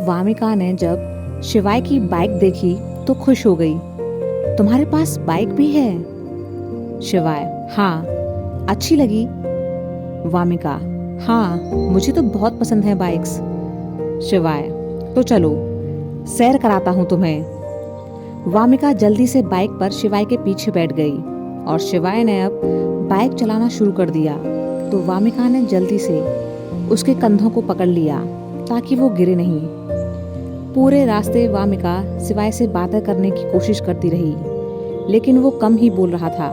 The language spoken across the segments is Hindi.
वामिका ने जब शिवाय की बाइक देखी तो खुश हो गई। तुम्हारे पास बाइक भी है? शिवाय, हाँ। अच्छी लगी? वामिका, हाँ, मुझे तो बहुत पसंद है बाइक्स। शिवाय, तो चलो सैर कराता हूँ तुम्हें। वामिका जल्दी से बाइक पर शिवाय के पीछे बैठ गई और शिवाय ने अब बाइक चलाना शुरू कर दिया। तो वामिका ने जल्दी से उसके कंधों को पकड़ लिया ताकि वो गिरे नहीं। पूरे रास्ते वामिका शिवाय से बातें करने की कोशिश करती रही, लेकिन वो कम ही बोल रहा था।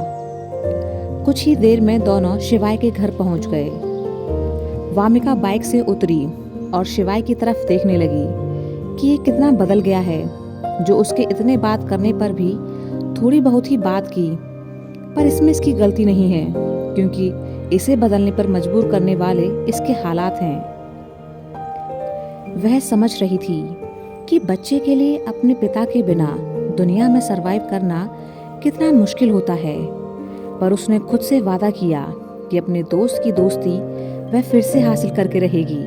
कुछ ही देर में दोनों शिवाय के घर पहुंच गए। वामिका बाइक से उतरी और शिवाय की तरफ देखने लगी कि ये कितना बदल गया है, जो उसके इतने बात करने पर भी थोड़ी बहुत ही बात की। पर इसमें इसकी गलती नहीं है, क्योंकि इसे बदलने पर मजबूर करने वाले इसके हालात हैं। वह समझ रही थी कि बच्चे के लिए अपने पिता के बिना दुनिया में सरवाइव करना कितना मुश्किल होता है, पर उसने खुद से वादा किया कि अपने दोस्त की दोस्ती वह फिर से हासिल करके रहेगी।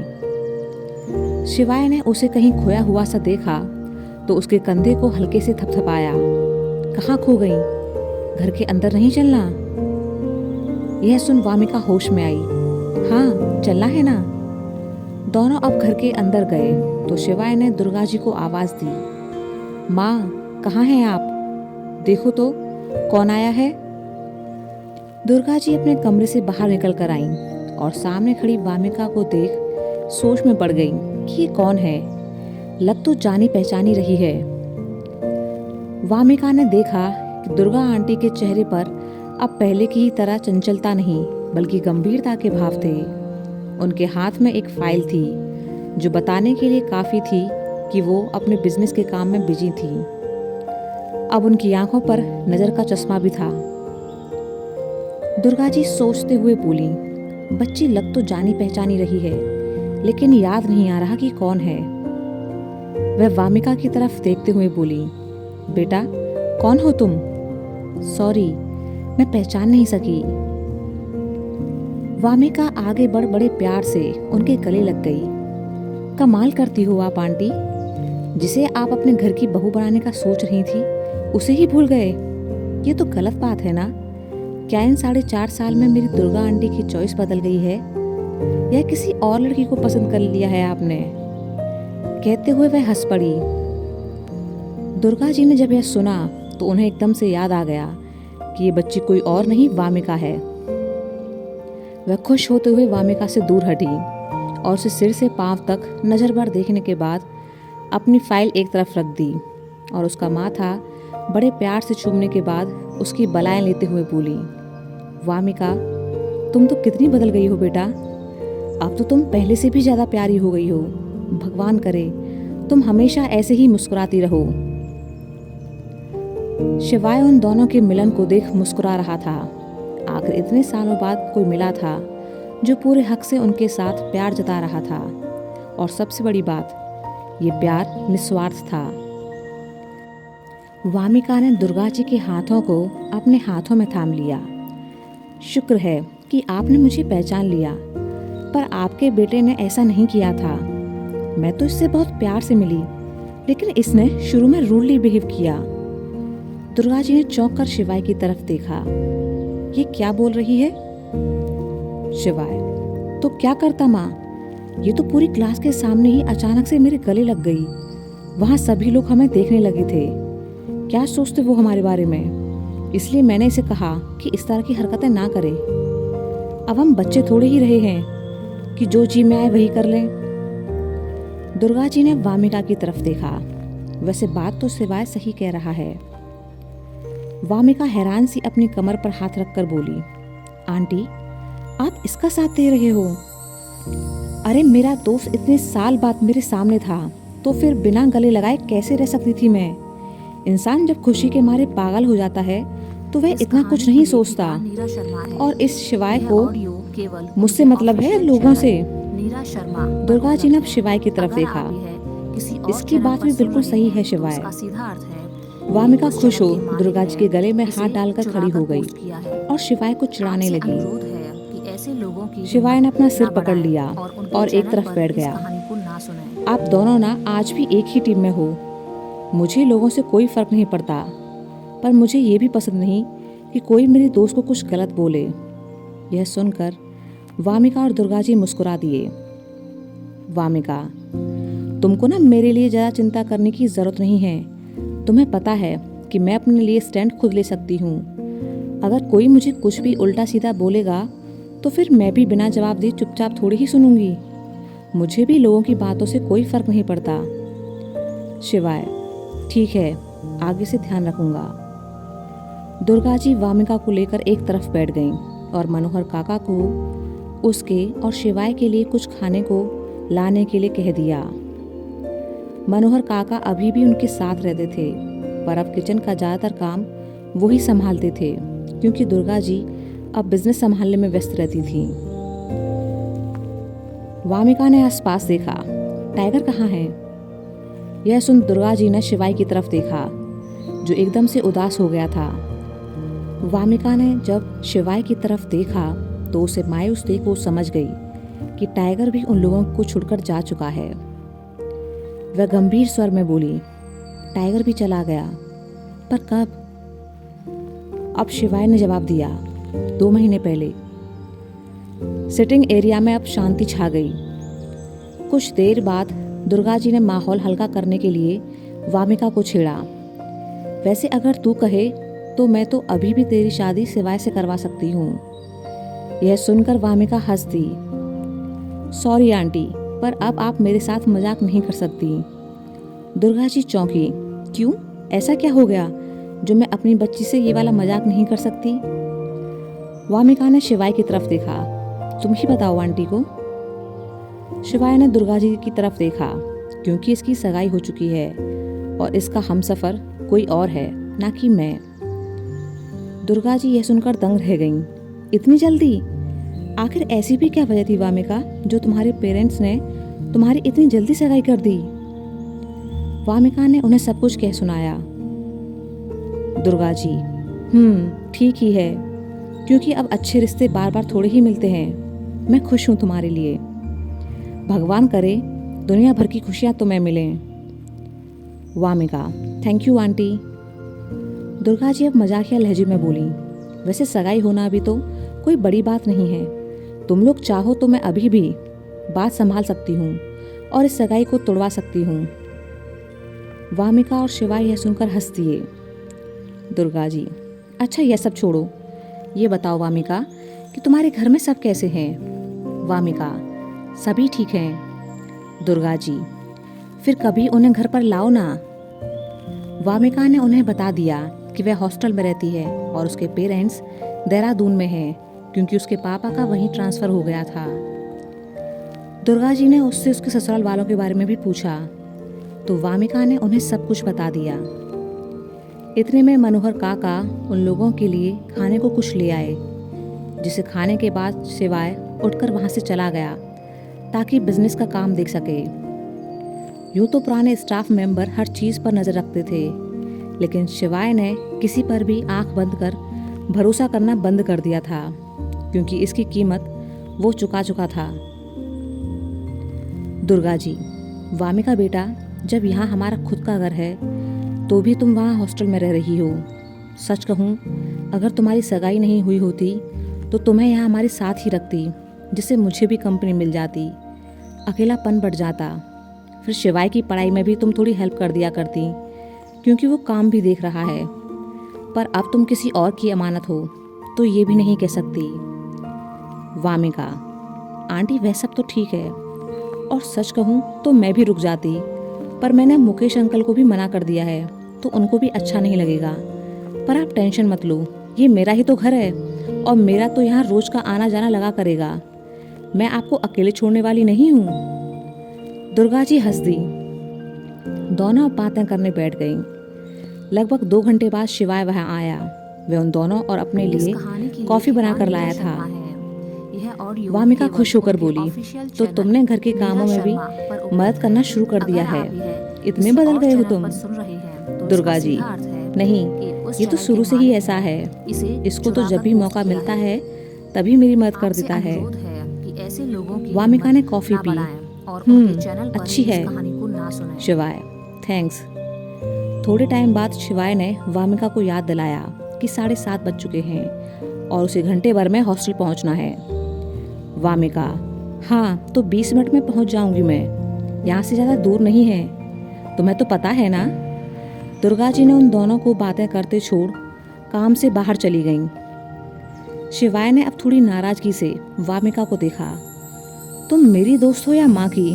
शिवाय ने उसे कहीं खोया हुआ सा देखा तो उसके कंधे को हल्के से थपथपाया। कहाँ खो गई? घर के अंदर नहीं चलना? यह सुन वामिका होश में आई। हाँ, चलना है ना। दोनों अब घर के अंदर गए तो शिवाय ने दुर्गा जी को आवाज दी। माँ, कहाँ हैं आप? देखो तो कौन आया है। दुर्गा जी अपने कमरे से बाहर निकल कर आईं और सामने खड़ी वामिका को देख सोच में पड़ गई कि ये कौन है। लग तो जानी पहचानी रही है। वामिका ने देखा कि दुर्गा आंटी के चेहरे पर अब पहले की ही तरह चंचलता नहीं, बल्कि गंभीरता के भाव थे। उनके हाथ में एक फाइल थी जो बताने के लिए काफी थी कि वो अपने बिजनेस के काम में बिजी थी। अब उनकी आंखों पर नजर का चश्मा भी था। दुर्गा जी सोचते हुए बोली, बच्ची लग तो जानी पहचानी रही है, लेकिन याद नहीं आ रहा कि कौन है। वह वामिका की तरफ देखते हुए बोली, बेटा कौन हो तुम? सॉरी, मैं पहचान नहीं सकी। वामिका आगे बढ़ बड़े प्यार से उनके गले लग गई। कमाल करती हो आप आंटी, जिसे आप अपने घर की बहू बनाने का सोच रही थी उसे ही भूल गए। ये तो गलत बात है ना? क्या इन 4.5 साल में मेरी दुर्गा आंटी की चॉइस बदल गई है, या किसी और लड़की को पसंद कर लिया है आपने? कहते हुए वह हंस पड़ी। दुर्गा जी ने जब यह सुना तो उन्हें एकदम से याद आ गया कि ये बच्ची कोई और नहीं वामिका है। वह खुश होते हुए वामिका से दूर हटी और उसे सिर से पांव तक नजर भर देखने के बाद अपनी फाइल एक तरफ रख दी और उसका माथा बड़े प्यार से चूमने के बाद उसकी बलाएं लेते हुए बोली, वामिका, तुम तो कितनी बदल गई हो बेटा। अब तो तुम पहले से भी ज्यादा प्यारी हो गई हो। भगवान करे तुम हमेशा ऐसे ही मुस्कुराती रहो। शिवाय उन दोनों के मिलन को देख मुस्कुरा रहा था। आखिर इतने सालों बाद कोई मिला था जो पूरे हक से उनके साथ प्यार जता रहा था, और सबसे बड़ी बात, ये प्यार निस्वार्थ था। वामिका ने दुर्गा जी के हाथों को अपने हाथों में थाम लिया। शुक्र है कि आपने मुझे पहचान लिया, पर आपके बेटे ने ऐसा नहीं किया था। मैं तो इससे बहुत प्यार से मिली, लेकिन इसने शुरू में रूडली बिहेव किया। दुर्गा जी ने चौंक कर शिवाय की तरफ देखा। ये क्या बोल रही है? शिवाय, तो क्या करता माँ? ये तो पूरी क्लास के सामने ही अचानक से मेरे गले लग गई। वहाँ सभी लोग हमें देखने लगे थे। क्या सोचते वो हमारे बारे में? इसलिए मैंने इसे कहा कि इस तरह की हरकतें ना करे। अब हम बच्चे थोड़े ही रहे हैं कि जो जी में आए वही कर लें। दुर्गा जी ने वामिका की तरफ देखा। वैसे बात तो शिवाय सही कह रहा है। वामिका हैरान सी अपनी कमर पर हाथ रखकर बोली, आंटी, आप इसका साथ दे रहे हो? अरे मेरा दोस्त इतने साल बाद मेरे सामने था, तो फिर बिना गले लगाए कैसे रह सकती थी मैं? इंसान जब खुशी के मारे पागल हो जाता है तो वह इतना कुछ नहीं सोचता। और इस शिवाय को मुझसे मतलब है लोगों से। दुर्गा जी ने अब शिवाय की तरफ देखा। इसकी बात भी बिल्कुल सही है शिवाय। वामिका खुश हो दुर्गा जी के गले में हाथ डालकर खड़ी हो गई और शिवाय को चिढ़ाने लगी। शिवाय ने अपना सिर पकड़ लिया और एक तरफ बैठ गया। आप दोनों ना आज भी एक ही टीम में हो। मुझे लोगों से कोई फ़र्क नहीं पड़ता, पर मुझे ये भी पसंद नहीं कि कोई मेरे दोस्त को कुछ गलत बोले। यह सुनकर वामिका और दुर्गा जी मुस्कुरा दिए। वामिका, तुमको ना मेरे लिए ज़्यादा चिंता करने की ज़रूरत नहीं है। तुम्हें पता है कि मैं अपने लिए स्टैंड खुद ले सकती हूँ। अगर कोई मुझे कुछ भी उल्टा सीधा बोलेगा तो फिर मैं भी बिना जवाब दिए चुपचाप थोड़ी ही सुनूंगी। मुझे भी लोगों की बातों से कोई फ़र्क नहीं पड़ता। शिवाय, ठीक है, आगे से ध्यान रखूंगा। दुर्गा जी वामिका को लेकर एक तरफ बैठ गईं और मनोहर काका को उसके और शिवाय के लिए कुछ खाने को लाने के लिए कह दिया। मनोहर काका अभी भी उनके साथ रहते थे, पर अब किचन का ज़्यादातर काम वही संभालते थे, क्योंकि दुर्गा जी अब बिजनेस संभालने में व्यस्त रहती थी। वामिका ने आसपास देखा, टाइगर कहाँ है? यह सुन दुर्गा जी ने शिवाय की तरफ देखा, जो एकदम से उदास हो गया था। वामिका ने जब शिवाय की तरफ देखा तो उसे मायूस देख वो समझ गई कि टाइगर भी उन लोगों को छोड़कर जा चुका है। वह गंभीर स्वर में बोली, टाइगर भी चला गया, पर कब? अब शिवाय ने जवाब दिया, 2 महीने पहले। सिटिंग एरिया में अब शांति छा गई। कुछ देर बाद दुर्गा जी ने माहौल हल्का करने के लिए वामिका को छेड़ा। वैसे अगर तू कहे तो मैं तो अभी भी तेरी शादी शिवाय से करवा सकती हूँ। यह सुनकर वामिका हंस दी। सॉरी आंटी, पर अब आप मेरे साथ मजाक नहीं कर सकती। दुर्गा जी चौंकी। क्यों? ऐसा क्या हो गया जो मैं अपनी बच्ची से ये वाला मजाक नहीं कर सकती? वामिका ने शिवाय की तरफ देखा। तुम ही बताओ आंटी को। शिवाय ने दुर्गा जी की तरफ देखा, क्योंकि इसकी सगाई हो चुकी है और इसका हमसफर कोई और है, ना कि मैं। दुर्गा जी यह सुनकर दंग रह गईं। इतनी जल्दी? आखिर ऐसी भी क्या वजह थी वामिका, जो तुम्हारे पेरेंट्स ने तुम्हारी इतनी जल्दी सगाई कर दी? वामिका ने उन्हें सब कुछ कह सुनाया। दुर्गा जी, ठीक ही है, क्योंकि अब अच्छे रिश्ते बार बार थोड़े ही मिलते हैं। मैं खुश हूँ तुम्हारे लिए। भगवान करे दुनिया भर की खुशियाँ तुम्हें मिलें। Vamika, thank you aunty. Durga ji अब मजाकिया लहजे में बोली, वैसे सगाई होना अभी तो कोई बड़ी बात नहीं है। तुम लोग चाहो तो मैं अभी भी बात संभाल सकती हूँ और इस सगाई को तोड़वा सकती हूँ। वामिका और शिवाय यह सुनकर हंस दिए। दुर्गा जी, अच्छा यह सब छोड़ो, ये बताओ वामिका कि तुम्हारे घर में सब कैसे हैं? वामिका, सभी ठीक हैं। दुर्गा जी, फिर कभी उन्हें घर पर लाओ ना। वामिका ने उन्हें बता दिया कि वह हॉस्टल में रहती है और उसके पेरेंट्स देहरादून में हैं, क्योंकि उसके पापा का वहीं ट्रांसफ़र हो गया था। दुर्गा जी ने उससे उसके ससुराल वालों के बारे में भी पूछा, तो वामिका ने उन्हें सब कुछ बता दिया। इतने में मनोहर काका उन लोगों के लिए खाने को कुछ ले आए, जिसे खाने के बाद शिवाय उठकर वहाँ से चला गया ताकि बिजनेस का काम देख सके। यूँ तो पुराने स्टाफ मेंबर हर चीज़ पर नज़र रखते थे, लेकिन शिवाय ने किसी पर भी आंख बंद कर भरोसा करना बंद कर दिया था, क्योंकि इसकी कीमत वो चुका था। दुर्गा जी, वामिका बेटा, जब यहाँ हमारा खुद का घर है तो भी तुम वहाँ हॉस्टल में रह रही हो। सच कहूँ, अगर तुम्हारी सगाई नहीं हुई होती तो तुम्हें यहाँ हमारे साथ ही रखती, जिससे मुझे भी कंपनी मिल जाती, अकेलापन बढ़ जाता। फिर शिवाय की पढ़ाई में भी तुम थोड़ी हेल्प कर दिया करती, क्योंकि वो काम भी देख रहा है। पर अब तुम किसी और की अमानत हो तो ये भी नहीं कह सकती। वामिका, आंटी वह सब तो ठीक है, और सच कहूँ तो मैं भी रुक जाती, पर मैंने मुकेश अंकल को भी मना कर दिया है, तो उनको भी अच्छा नहीं लगेगा। पर आप टेंशन मत लो, ये मेरा ही तो घर है और मेरा तो यहाँ रोज का आना जाना लगा करेगा। मैं आपको अकेले छोड़ने वाली नहीं हूँ। दुर्गा जी हंस दी। दोनों बातें करने बैठ गईं। लगभग 2 घंटे बाद शिवाय वहाँ आया। वह उन दोनों और अपने लिए कॉफ़ी बनाकर लाया था। वामिका खुश होकर बोली, तो तुमने घर के कामों में भी मदद करना शुरू कर दिया है? इतने बदल गए हो तुम? दुर्गा जी, नहीं, ये तो शुरू से ही ऐसा है। इसको तो जब भी मौका मिलता है तभी मेरी मदद कर देता है। वामिका ने कॉफ़ी पी और उनके चैनल पर अच्छी ही इस है। कहानी को ना सुनाएं। शिवाय, थैंक्स। थोड़े टाइम बाद शिवाय ने वामिका को याद दिलाया कि 7:30 बज चुके हैं और उसे घंटे भर में हॉस्टल पहुंचना है। वामिका, हाँ तो 20 मिनट में पहुंच जाऊंगी मैं, यहाँ से ज़्यादा दूर नहीं है, तुम्हें तो पता है ना। दुर्गा जी ने उन दोनों को बातें करते छोड़ काम से बाहर चली गईं। शिवाय ने अब थोड़ी नाराजगी से वामिका को देखा। तुम मेरी दोस्त हो या माँ की?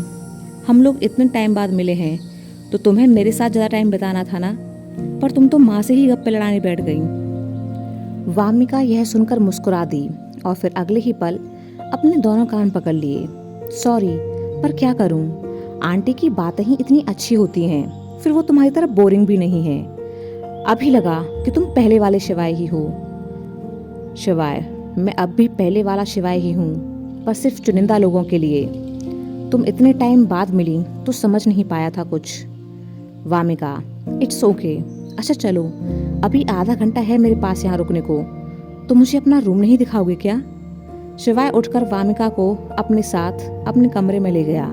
हम लोग इतने टाइम बाद मिले हैं तो तुम्हें मेरे साथ ज़्यादा टाइम बिताना था ना, पर तुम तो माँ से ही गप्पे लड़ाने बैठ गई। वामिका यह सुनकर मुस्कुरा दी और फिर अगले ही पल अपने दोनों कान पकड़ लिए। सॉरी, पर क्या करूं, आंटी की बातें ही इतनी अच्छी होती हैं, फिर वो तुम्हारी तरह बोरिंग भी नहीं है। अभी लगा कि तुम पहले वाले शिवाय ही हो। शिवाय, मैं अब भी पहले वाला शिवाय ही हूँ, पर सिर्फ चुनिंदा लोगों के लिए। तुम इतने टाइम बाद मिली तो समझ नहीं पाया था कुछ। Wamiqa, it's okay. अच्छा चलो, अभी आधा घंटा है मेरे पास यहाँ रुकने को, तो मुझे अपना रूम नहीं दिखाओगे क्या? शिवाय उठकर वामिका को अपने साथ अपने कमरे में ले गया।